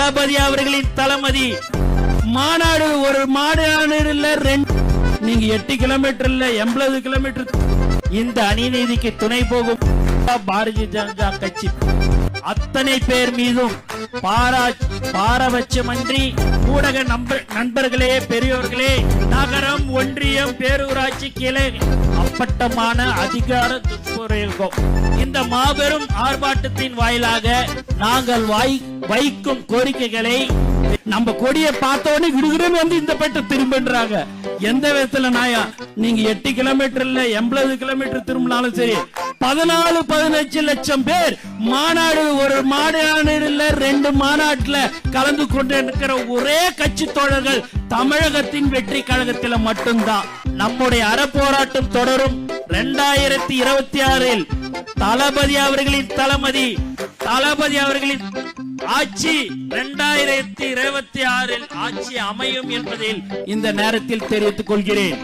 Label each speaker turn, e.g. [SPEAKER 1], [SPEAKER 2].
[SPEAKER 1] தளபதி அவர்களின் தளபதி மாநாடு ஒரு மாநாடு இல்ல நீங்க 8 கிலோமீட்டர்ல 80 கிலோமீட்டர் இந்த அநீதிக்கு துணை போகும் பாரதிய ஜனதா கட்சி அத்தனை பேர் மீதும் பாரபட்சமின்றி ஊடக நண்பர்களே, பெரியோர்களே, நகரம், ஒன்றியம், பேரூராட்சி கிளை அப்பட்டமான அதிகார துஷ்பிரயோகம். இந்த மாபெரும் ஆர்ப்பாட்டத்தின் வாயிலாக நாங்கள் வைக்கும் கோரிக்கைகளை நம்ம கொடியை பார்த்தோன்னு விடுகிறேன்னு வந்து இந்த பெற்ற திரும்பின்றாங்க. எந்த விதத்துல நாயா நீங்க 8 கிலோமீட்டர்ல 80 கிலோமீட்டர் திரும்பினாலும் சரி 14-15 லட்சம் பேர் மாநாடு ஒரு மாநாடு இல்ல 2 மாநாட்டுல கலந்து கொண்டு இருக்கிற ஒரே கட்சி தோழர்கள் தமிழகத்தின் வெற்றி கழகத்தில் மட்டும்தான். நம்முடைய அறப்போராட்டம் தொடரும். 2026 தளபதி அவர்களின் தளபதி அவர்களின் ஆட்சி 2026 ஆட்சி அமையும் என்பதில் இந்த நேரத்தில் தெரிவித்துக் கொள்கிறேன்.